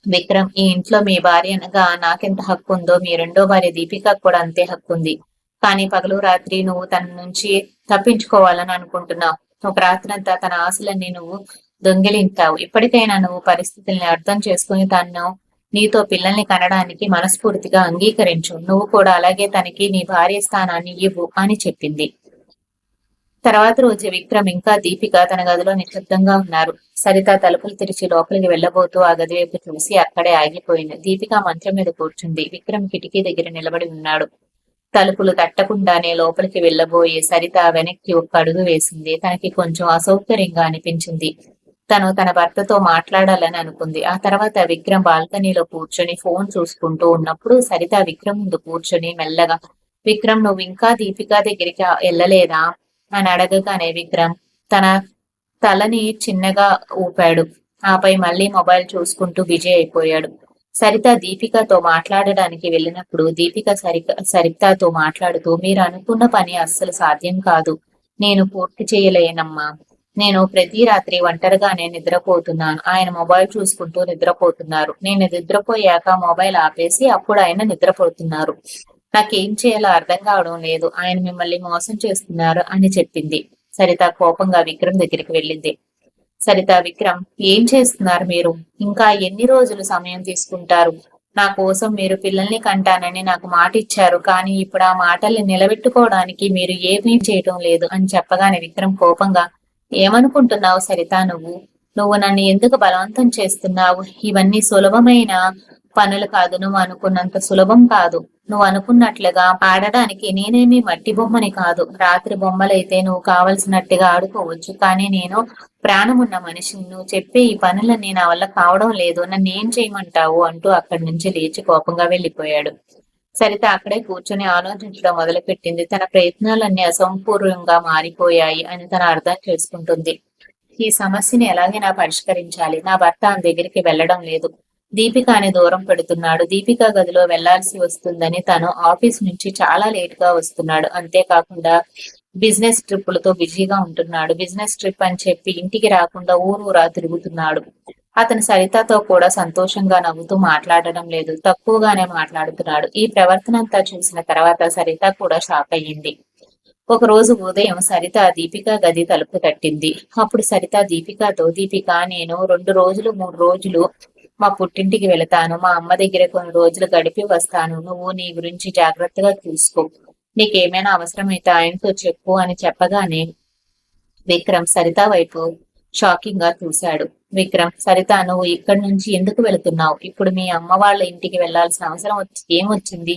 విక్రమ్, ఈ ఇంట్లో మీ భార్య అనగా నాకెంత హక్కు ఉందో మీ రెండో భార్య దీపిక కూడా అంతే హక్కు ఉంది. కానీ పగలు రాత్రి నువ్వు తన నుంచి తప్పించుకోవాలని అనుకుంటున్నావు. ఒక రాత్రంతా తన ఆశలన్నీ నువ్వు దొంగిలించావు. ఇప్పటికైనా నువ్వు పరిస్థితుల్ని అర్థం చేసుకుని తను నీతో పిల్లల్ని కనడానికి మనస్ఫూర్తిగా అంగీకరించు. నువ్వు కూడా అలాగే తనకి నీ భార్య స్థానాన్ని ఇవ్వు అని చెప్పింది. తర్వాత రోజు విక్రమ్ ఇంకా దీపిక తన గదిలో నిశ్శబ్దంగా ఉన్నారు. సరిత తలుపులు తెరిచి లోపలికి వెళ్లబోతూ ఆ గది వైపు చూసి అక్కడే ఆగిపోయింది. దీపిక మంచం మీద కూర్చుంది. విక్రమ్ కిటికీ దగ్గర నిలబడి ఉన్నాడు. తలుపులు తట్టకుండానే లోపలికి వెళ్లబోయే సరిత వెనక్కి ఒక్క అడుగు వేసింది. తనకి కొంచెం అసౌకర్యంగా అనిపించింది. తను తన భర్తతో మాట్లాడాలని అనుకుంది. ఆ తర్వాత విక్రమ్ బాల్కనీలో కూర్చొని ఫోన్ చూసుకుంటూ ఉన్నప్పుడు సరిత విక్రమ్ ముందు కూర్చొని మెల్లగా, విక్రమ్, నువ్వు ఇంకా దీపిక దగ్గరికి వెళ్ళలేదా అని అడగగానే విక్రమ్ తన తలని చిన్నగా ఊపాడు. ఆపై మళ్ళీ మొబైల్ చూసుకుంటూ బిజీ అయిపోయాడు. సరిత దీపికతో మాట్లాడడానికి వెళ్ళినప్పుడు దీపిక సరితతో మాట్లాడుతూ, మీరు అనుకున్న పని అస్సలు సాధ్యం కాదు. నేను పూర్తి చేయలేనమ్మా. నేను ప్రతి రాత్రి ఒంటరిగానే నిద్రపోతున్నాను. ఆయన మొబైల్ చూసుకుంటూ నిద్రపోతున్నారు. నేను నిద్రపోయాక మొబైల్ ఆపేసి అప్పుడు ఆయన నిద్రపోతున్నారు. నాకేం చేయాలో అర్థం కావడం లేదు. ఆయన మిమ్మల్ని మోసం చేస్తున్నారు అని చెప్పింది. సరిత కోపంగా విక్రమ్ దగ్గరికి వెళ్ళింది. సరిత, విక్రమ్, ఏం చేస్తున్నారు మీరు? ఇంకా ఎన్ని రోజులు సమయం తీసుకుంటారు? నా కోసం మీరు పిల్లల్ని కంటానని నాకు మాట ఇచ్చారు, కానీ ఇప్పుడు ఆ మాటల్ని నిలబెట్టుకోవడానికి మీరు ఏమీ చేయటం లేదు అని చెప్పగానే విక్రమ్ కోపంగా, ఏమనుకుంటున్నావు సరిత? నువ్వు నన్ను ఎందుకు బలవంతం చేస్తున్నావు? ఇవన్నీ సులభమైన పనులు కాదు. నువ్వు అనుకున్నంత సులభం కాదు. నువ్వు అనుకున్నట్లుగా ఆడడానికి నేనేమి మట్టి బొమ్మని కాదు. రాత్రి బొమ్మలైతే నువ్వు కావలసినట్టుగా ఆడుకోవచ్చు, కానీ నేను ప్రాణమున్న మనిషిని. నువ్వు చెప్పే ఈ పనులన్నీ నా వల్ల కావడం లేదు. నన్ను ఏం చేయమంటావు అంటూ అక్కడి నుంచి లేచి కోపంగా వెళ్లిపోయాడు. సరిత అక్కడే కూర్చొని ఆలోచించడం మొదలుపెట్టింది. తన ప్రయత్నాలన్నీ అసంపూర్ణంగా మారిపోయాయి అని తన అర్థం చేసుకుంటుంది. ఈ సమస్యని ఎలాగైనా పరిష్కరించాలి. నా భర్త ఆమె దగ్గరికి వెళ్లడం లేదు. దీపికాని దూరం పెడుతున్నాడు. దీపిక గదిలో వెళ్లాల్సి వస్తుందని తను ఆఫీస్ నుంచి చాలా లేట్ గా వస్తున్నాడు. అంతేకాకుండా బిజినెస్ ట్రిప్పులతో బిజీగా ఉంటున్నాడు. బిజినెస్ ట్రిప్ అని చెప్పి ఇంటికి రాకుండా ఊరూరా తిరుగుతున్నాడు. అతను సరితతో కూడా సంతోషంగా నవ్వుతూ మాట్లాడడం లేదు. తక్కువగానే మాట్లాడుతున్నాడు. ఈ ప్రవర్తన అంతా చూసిన తర్వాత సరిత కూడా షాక్ అయ్యింది. ఒక రోజు ఉదయం సరిత దీపిక గది తలుపు తట్టింది. అప్పుడు సరిత దీపికతో, దీపిక, నేను 2 రోజులు 3 రోజులు మా పుట్టింటికి వెళతాను. మా అమ్మ దగ్గర కొన్ని రోజులు గడిపి వస్తాను. నువ్వు నీ గురించి జాగ్రత్తగా చూసుకో. నీకేమైనా అవసరమైతే ఆయనతో చెప్పు అని చెప్పగానే విక్రమ్ సరిత వైపు షాకింగ్ గా చూశాడు. విక్రమ్, సరిత, నువ్వు ఇక్కడి నుంచి ఎందుకు వెళుతున్నావు? ఇప్పుడు మీ అమ్మ వాళ్ళ ఇంటికి వెళ్లాల్సిన అవసరం ఏమొచ్చింది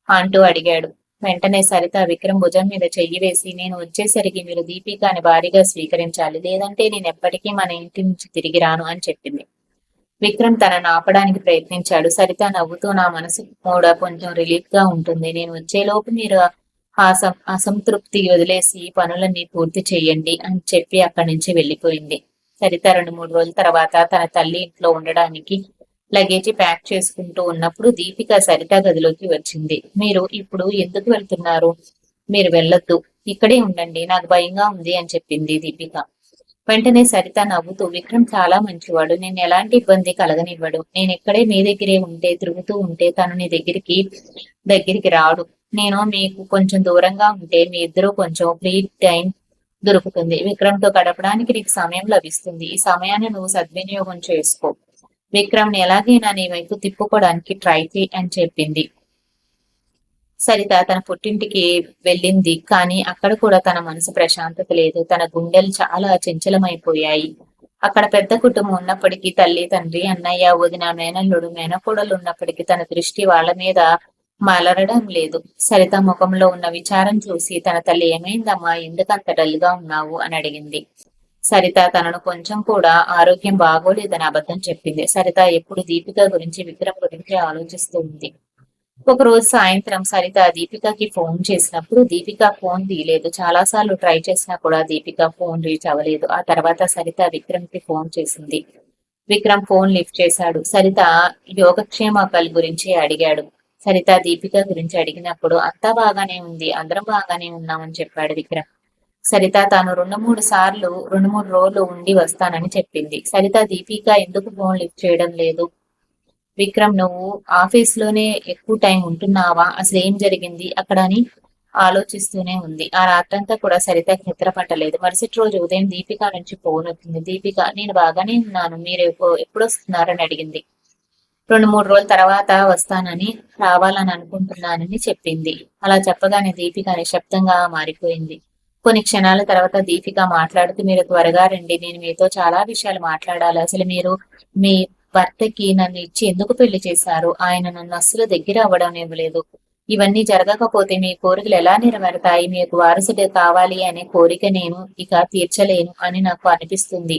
అంటూ అడిగాడు. వెంటనే సరిత విక్రమ్ భుజం మీద చెయ్యి వేసి, నేను వచ్చేసరికి మీరు దీపికాని భారీగా స్వీకరించాలి, లేదంటే నేను ఎప్పటికీ మన ఇంటి నుంచి తిరిగి రాను అని చెప్పింది. విక్రమ్ తనను ఆపడానికి ప్రయత్నించాడు. సరిత నవ్వుతూ, నా మనసు కూడా కొంచెం రిలీఫ్ గా ఉంటుంది. నేను వచ్చేలోపు మీరు ఆ అసంతృప్తి వదిలేసి పనులన్నీ పూర్తి చేయండి అని చెప్పి అక్కడి నుంచి వెళ్లిపోయింది. సరిత 2-3 రోజుల తర్వాత తన తల్లి ఇంట్లో ఉండడానికి లగేజీ ప్యాక్ చేసుకుంటూ ఉన్నప్పుడు దీపిక సరిత గదిలోకి వచ్చింది. మీరు ఇప్పుడు ఎందుకు వెళ్తున్నారు? మీరు వెళ్ళొద్దు, ఇక్కడే ఉండండి, నాకు భయంగా ఉంది అని చెప్పింది దీపిక. వెంటనే సరిత నవ్వుతూ, విక్రమ్ చాలా మంచివాడు, నేను ఎలాంటి ఇబ్బంది కలగనివ్వడు. నేను ఇక్కడే మీ దగ్గరే ఉంటే తిరుగుతూ ఉంటే తను నీ దగ్గరికి రాడు. నేను మీకు కొంచెం దూరంగా ఉంటే మీ ఇద్దరు కొంచెం ఫ్రీ టైం దొరుకుతుంది. విక్రమ్ తో గడపడానికి నీకు సమయం లభిస్తుంది. ఈ సమయాన్ని నువ్వు సద్వినియోగం చేసుకో. విక్రమ్ ని ఎలాగైనా నీ వైపు తిప్పుకోవడానికి ట్రై చేయి అని చెప్పింది. సరిత తన పుట్టింటికి వెళ్ళింది, కానీ అక్కడ కూడా తన మనసు ప్రశాంతత లేదు. తన గుండెలు చాలా చంచలమైపోయాయి. అక్కడ పెద్ద కుటుంబం ఉన్నప్పటికీ తల్లి, తండ్రి, అన్నయ్య, వదిన, మేనల్లుడు, మేనకోడలు ఉన్నప్పటికీ తన దృష్టి వాళ్ళ మీద మలరడం లేదు. సరిత ముఖంలో ఉన్న విచారం చూసి తన తల్లి, ఏమైందమ్మా, ఎందుకంత డల్ గా ఉన్నావు అని అడిగింది. సరిత తనను కొంచెం కూడా ఆరోగ్యం బాగోలేదని అబద్ధం చెప్పింది. సరిత ఎప్పుడు దీపిక గురించి, విక్రమ్ గురించి ఆలోచిస్తూ ఉంది. ఒక రోజు సాయంత్రం సరిత దీపికకి ఫోన్ చేసినప్పుడు దీపిక ఫోన్ తీయలేదు. చాలా సార్లు ట్రై చేసినా కూడా దీపిక ఫోన్ రీచ్ అవ్వలేదు. ఆ తర్వాత సరిత విక్రమ్ కి ఫోన్ చేసింది. విక్రమ్ ఫోన్ లిఫ్ట్ చేశాడు. సరిత యోగక్షేమాల గురించి అడిగాడు. సరిత దీపిక గురించి అడిగినప్పుడు అంతా బాగానే ఉంది, అందరం బాగానే ఉన్నామని చెప్పాడు విక్రమ్. సరిత తాను 2-3 రోజులు ఉండి వస్తానని చెప్పింది. సరిత, దీపిక ఎందుకు ఫోన్ లిఫ్ట్ చేయడం లేదు? విక్రమ్, నువ్వు ఆఫీస్ లోనే ఎక్కువ టైం ఉంటున్నావా? అసలు ఏం జరిగింది అక్కడ అని ఆలోచిస్తూనే ఉంది. ఆ రాత్రంతా కూడా సరితకి నిద్ర పట్టలేదు. మరుసటి రోజు ఉదయం దీపిక నుంచి ఫోన్ వచ్చింది. దీపిక, నేను బాగానే ఉన్నాను, మీరు ఎప్పుడు వస్తున్నారని అడిగింది. 2-3 రోజుల తర్వాత వస్తానని, రావాలని అనుకుంటున్నానని చెప్పింది. అలా చెప్పగానే దీపిక నిశ్శబ్దంగా మారిపోయింది. కొన్ని క్షణాల తర్వాత దీపిక మాట్లాడుతూ, మీరు త్వరగా రండి, నేను మీతో చాలా విషయాలు మాట్లాడాలి. అసలు మీరు మీ భర్తకి నన్ను ఇచ్చి ఎందుకు పెళ్లి చేశారు? ఆయన నన్ను అస్సలు దగ్గర అవ్వడం ఇవ్వలేదు. ఇవన్నీ జరగకపోతే మీ కోరికలు ఎలా నెరవేరుతాయి? మీకు వారసుడు కావాలి అనే కోరిక నేను ఇక తీర్చలేను అని నాకు అనిపిస్తుంది.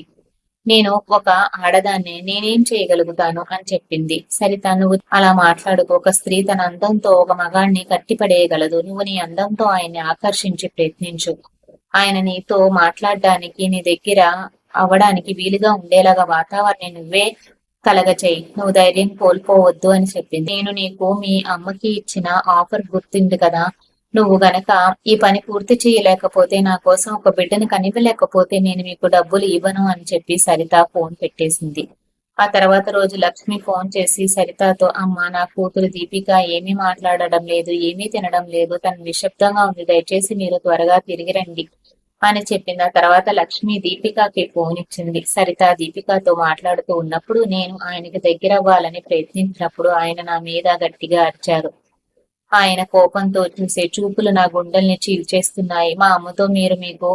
నేను ఒక ఆడదాన్ని, నేనేం చేయగలుగుతాను అని చెప్పింది. సరిత, నువ్వు అలా మాట్లాడుకో. ఒక స్త్రీ తన అందంతో ఒక మగాణ్ణి కట్టిపడేయగలదు. నువ్వు నీ అందంతో ఆయన్ని ఆకర్షించి ప్రయత్నించు. ఆయన నీతో మాట్లాడడానికి, నీ దగ్గర అవ్వడానికి వీలుగా ఉండేలాగా వాతావరణం నువ్వే కలగచేయి. నువ్వు ధైర్యం కోల్పోవద్దు అని చెప్పింది. నేను నీకు మీ అమ్మకి ఇచ్చిన ఆఫర్ గుర్తుంది కదా. నువ్వు గనక ఈ పని పూర్తి చేయలేకపోతే, నా కోసం ఒక బిడ్డను కనివ్వలేకపోతే నేను మీకు డబ్బులు ఇవ్వను అని చెప్పి సరిత ఫోన్ పెట్టేసింది. ఆ తర్వాత రోజు లక్ష్మి ఫోన్ చేసి సరితతో, అమ్మ, నా కూతురు దీపిక ఏమీ మాట్లాడడం లేదు, ఏమీ తినడం లేదు, తను నిశ్శబ్దంగా ఉంది, దయచేసి మీరు త్వరగా తిరిగి రండి అని చెప్పింది. ఆ తర్వాత లక్ష్మి దీపికకి ఫోన్ ఇచ్చింది. సరిత దీపికతో మాట్లాడుతూ ఉన్నప్పుడు, నేను ఆయనకి దగ్గరవ్వాలని ప్రయత్నించినప్పుడు ఆయన నా మీద గట్టిగా అరిచారు. ఆయన కోపంతో చూసే చూపులు నా గుండెల్ని చీల్చేస్తున్నాయి. మా అమ్మతో మీరు మీకు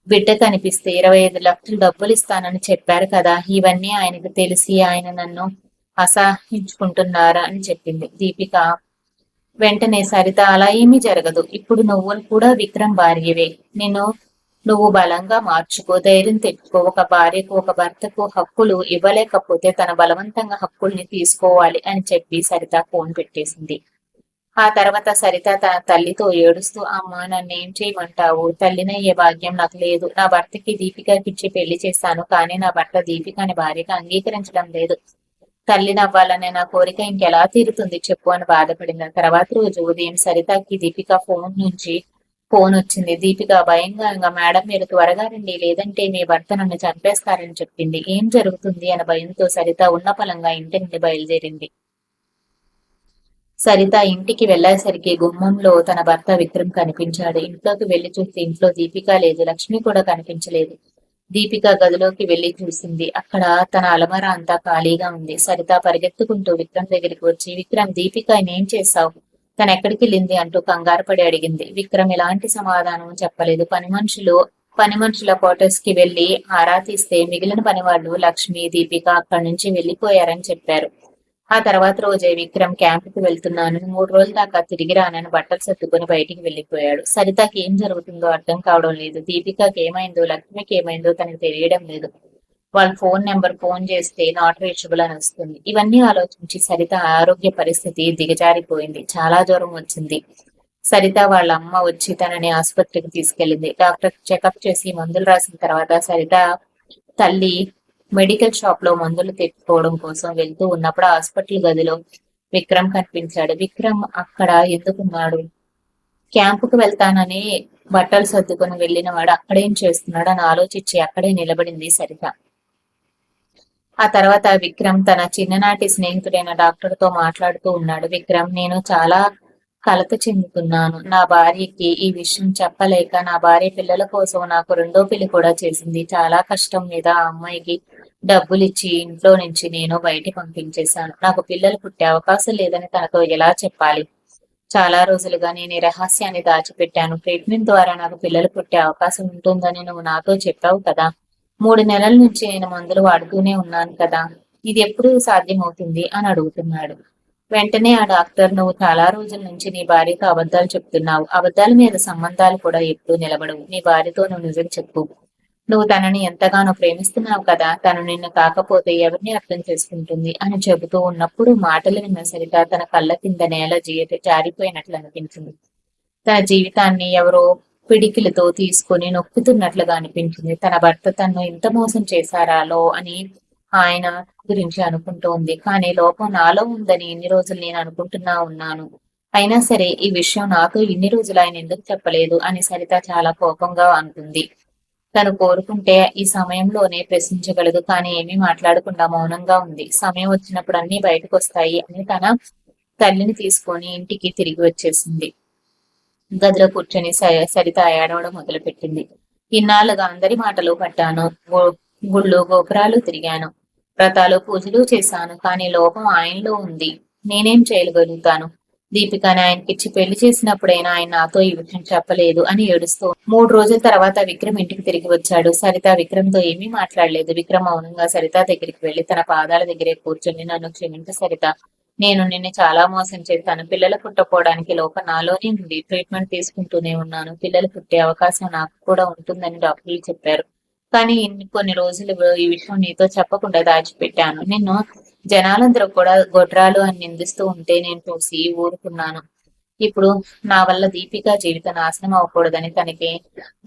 బిడ్డ కనిపిస్తే 25 లక్షలు డబ్బులు ఇస్తానని చెప్పారు కదా. ఇవన్నీ ఆయనకు తెలిసి ఆయన నన్ను అసహించుకుంటున్నారా అని చెప్పింది. దీపిక వెంటనే సరిత, అలా ఏమీ జరగదు. ఇప్పుడు నువ్వు కూడా విక్రమ్ భార్యవే. నువ్వు బలంగా మార్చుకో, ధైర్యం తెచ్చుకో. ఒక భార్యకు ఒక భర్తకు హక్కులు ఇవ్వలేకపోతే తన బలవంతంగా హక్కుల్ని తీసుకోవాలి అని చెప్పి సరిత ఫోన్ పెట్టేసింది. ఆ తర్వాత సరిత తన తల్లితో ఏడుస్తూ, అమ్మ, నన్నేం చేయమంటావు? తల్లినయ్యే భాగ్యం నాకు లేదు. నా భర్తకి దీపికకిచ్చి పెళ్లి చేశాను, కానీ నా భర్త దీపికని భార్యగా అంగీకరించడం లేదు. తల్లినవ్వాలనే నా కోరిక ఇంకెలా తీరుతుంది చెప్పు అని బాధపడింది. తర్వాత రోజు ఉదయం సరితకి దీపిక ఫోన్ నుంచి ఫోన్ వచ్చింది. దీపిక భయంగా, మేడం, మీరు త్వరగా రండి, లేదంటే మీ భర్త నన్ను చంపేస్తారని చెప్పింది. ఏం జరుగుతుంది అన్న భయంతో సరిత ఉన్న పలంగా ఇంటి నుండి బయలుదేరింది. సరిత ఇంటికి వెళ్లేసరికి గుమ్మంలో తన భర్త విక్రమ్ కనిపించాడు. ఇంట్లోకి వెళ్లి చూస్తే ఇంట్లో దీపిక లేదు, లక్ష్మి కూడా కనిపించలేదు. దీపిక గదిలోకి వెళ్లి చూసింది. అక్కడ తన అలమర అంతా ఖాళీగా ఉంది. సరిత పరిగెత్తుకుంటూ విక్రమ్ దగ్గరికి వచ్చి, విక్రమ్, దీపిక ఏం చేశావు? తను ఎక్కడికి వెళ్ళింది అంటూ కంగారు పడి అడిగింది. విక్రమ్ ఎలాంటి సమాధానం చెప్పలేదు. పని మనుషుల క్వార్టర్స్ కి వెళ్లి ఆరా తీస్తే మిగిలిన పనివాళ్లు లక్ష్మి, దీపిక అక్కడి నుంచి వెళ్లిపోయారని చెప్పారు. ఆ తర్వాత రోజే విక్రమ్ క్యాంపుకి వెళ్తున్నాను, 3 రోజుల దాకా తిరిగి రానని బట్టలు సర్దుకుని బయటికి వెళ్లిపోయాడు. సరితకి ఏం జరుగుతుందో అర్థం కావడం లేదు. దీపికకి ఏమైందో, లక్ష్మికి ఏమైందో తనకు తెలియడం లేదు. వాళ్ళ ఫోన్ చేస్తే నాట్ రీచబుల్ అని వస్తుంది. ఇవన్నీ ఆలోచించి సరిత ఆరోగ్య పరిస్థితి దిగజారిపోయింది. చాలా జ్వరం వచ్చింది. సరిత వాళ్ళ అమ్మ వచ్చి తనని ఆసుపత్రికి తీసుకెళ్లింది. డాక్టర్ చెకప్ చేసి మందులు రాసిన తర్వాత సరిత తల్లి మెడికల్ షాప్ లో మందులు తెచ్చుకోవడం కోసం వెళ్తూ ఉన్నప్పుడు హాస్పిటల్ గదిలో విక్రమ్ కనిపించాడు. విక్రమ్ అక్కడ ఎందుకున్నాడు? క్యాంపుకు వెళ్తానని బట్టలు సర్దుకొని వెళ్ళిన వాడు అక్కడేం చేస్తున్నాడు అని ఆలోచించి అక్కడే నిలబడింది సరిత. ఆ తర్వాత విక్రమ్ తన చిన్ననాటి స్నేహితుడైన డాక్టర్ తో మాట్లాడుతూ ఉన్నాడు. విక్రమ్, నేను చాలా కలత చెందుతున్నాను. నా భార్యకి ఈ విషయం చెప్పలేక నా భార్య పిల్లల కోసం నాకు 2వ పెళ్లి కూడా చేసింది. చాలా కష్టం మీద ఆ అమ్మాయికి డబ్బులిచ్చి ఇంట్లో నుంచి నేను బయటికి పంపించేశాను. నాకు పిల్లలు పుట్టే అవకాశం లేదని తనతో ఎలా చెప్పాలి? చాలా రోజులుగా నేను ఈ రహస్యాన్ని దాచిపెట్టాను. ట్రీట్మెంట్ ద్వారా నాకు పిల్లలు పుట్టే అవకాశం ఉంటుందని నువ్వు నాతో చెప్పావు కదా. 3 నెలల నుంచి నేను మందులు వాడుతూనే ఉన్నాను కదా. ఇది ఎప్పుడు సాధ్యమవుతుంది అని అడుగుతున్నాడు. వెంటనే ఆ డాక్టర్, నువ్వు చాలా రోజుల నుంచి నీ భార్యతో అబద్ధాలు చెప్తున్నావు. అబద్ధాల మీద సంబంధాలు కూడా ఎప్పుడూ నిలబడవు. నీ భార్యతో నువ్వు నిజం చెప్పు. నువ్వు తనని ఎంతగానో ప్రేమిస్తున్నావు కదా. తను నిన్ను కాకపోతే ఎవరిని అర్థం చేసుకుంటుంది అని చెబుతూ ఉన్నప్పుడు మాటలు విన్న సరిత తన కళ్ళ కింద నేల జారిపోయినట్లు అనిపించింది. తన జీవితాన్ని ఎవరో పిడికిలతో తీసుకుని నొక్కుతున్నట్లుగా అనిపించింది. తన భర్త తన్ను ఇంత మోసం చేశారాలో అని ఆయన గురించి అనుకుంటోంది. కానీ లోపం నాలో ఉందని ఇన్ని రోజులు నేను అనుకుంటున్నా ఉన్నాను. అయినా సరే ఈ విషయం నాతో ఇన్ని రోజులు ఆయన ఎందుకు చెప్పలేదు అని సరిత చాలా కోపంగా అనుకుంది. తను కోరుకుంటే ఈ సమయంలోనే ప్రశ్నించగలదు, కానీ ఏమీ మాట్లాడకుండా మౌనంగా ఉంది. సమయం వచ్చినప్పుడు అన్ని బయటకు వస్తాయి అని తన తల్లిని తీసుకొని ఇంటికి తిరిగి వచ్చేసింది. గదిలో కూర్చొని సరిత ఏడవడం మొదలుపెట్టింది. ఇన్నాళ్ళుగా అందరి మాటలు పట్టాను, గుళ్ళు గోపురాలు తిరిగాను, వ్రతాలు పూజలు చేశాను, కానీ లోపం ఆయనలో ఉంది. నేనేం చేయగలుగుతాను? దీపికని ఆయనకిచ్చి పెళ్లి చేసినప్పుడైనా ఆయన నాతో ఈ విషయం చెప్పలేదు అని ఏడుస్తూ 3 రోజుల తర్వాత విక్రమ్ ఇంటికి తిరిగి వచ్చాడు. సరిత విక్రమ్తో ఏమీ మాట్లాడలేదు. విక్రమ్ మౌనంగా సరిత దగ్గరికి వెళ్లి తన పాదాల దగ్గరే కూర్చొని, నన్ను క్షమించు సరిత, నేను నిన్ను చాలా మోసం చేశాను. పిల్లలు పుట్టపోవడానికి లోపం నాలోనే ఉంది. ట్రీట్మెంట్ తీసుకుంటూనే ఉన్నాను. పిల్లలు పుట్టే అవకాశం నాకు కూడా ఉంటుందని డాక్టర్లు చెప్పారు. కానీ కొన్ని రోజులు ఈ విషయం నీతో చెప్పకుండా దాచిపెట్టాను. నిన్ను జనాలందరూ కూడా గొడ్రాలు అని నిందిస్తూ ఉంటే నేను చూసి ఊరుకున్నాను. ఇప్పుడు నా వల్ల దీపిక జీవిత నాశనం అవ్వకూడదని తనకి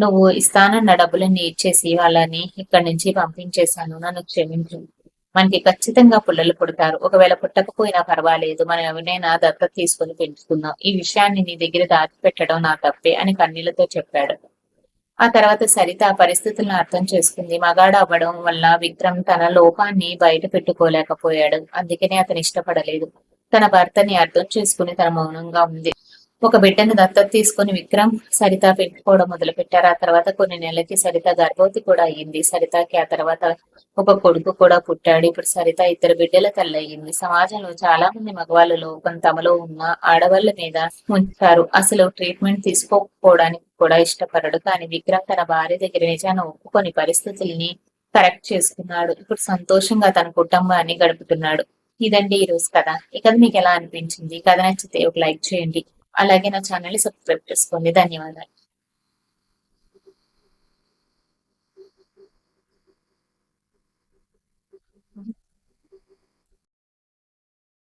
నువ్వు ఇస్తానన్న డబ్బులన్నీ ఇచ్చేసి వాళ్ళని ఇక్కడి నుంచి పంపించేశాను. నన్ను క్షమించు మనకి ఖచ్చితంగా పిల్లలు పుడతారు. ఒకవేళ పుట్టకపోయినా పర్వాలేదు. మనం ఎవరినైనా దత్తత తీసుకొని పెంచుకుందాం. ఈ విషయాన్ని నీ దగ్గర దాచిపెట్టడం నా తప్పే అని కన్నీళ్లతో చెప్పాడు. ఆ తర్వాత సరిత ఆ పరిస్థితులను అర్థం చేసుకుంది. మగాడు అవ్వడం వల్ల విక్రమ్ తన లోపాన్ని బయట పెట్టుకోలేకపోయాడు. అందుకనే అతను ఇష్టపడలేదు. తన భర్తని అర్థం చేసుకుని తన మౌనంగా ఉంది. ఒక బిడ్డను దత్తత తీసుకుని విక్రమ్, సరిత పెంచుకోవడం మొదలుపెట్టారు. ఆ తర్వాత కొన్ని నెలలకి సరిత గర్భవతి కూడా అయ్యింది. సరితకి ఆ తర్వాత ఒక కొడుకు కూడా పుట్టాడు. ఇప్పుడు సరిత 2 బిడ్డల తల్లి అయ్యింది. సమాజంలో చాలా మంది మగవాళ్ళు లోపం తమలో ఉన్న ఆడవాళ్ళ మీద ఉంచారు. అసలు ట్రీట్మెంట్ తీసుకోకపోవడానికి కూడా ఇష్టపడడు. కానీ విక్రమ్ తన భార్య దగ్గర నిజాన్ని ఒప్పుకొని పరిస్థితుల్ని కరెక్ట్ చేసుకున్నాడు. ఇప్పుడు సంతోషంగా తన కుటుంబాన్ని గడుపుతున్నాడు. ఇదండి ఈ రోజు కథ. ఈ కథ మీకు ఎలా అనిపించింది? కథ నచ్చితే ఒక లైక్ చేయండి. అలాగే నా ఛానల్ ని సబ్స్క్రైబ్ చేసుకోండి. ధన్యవాదాలు.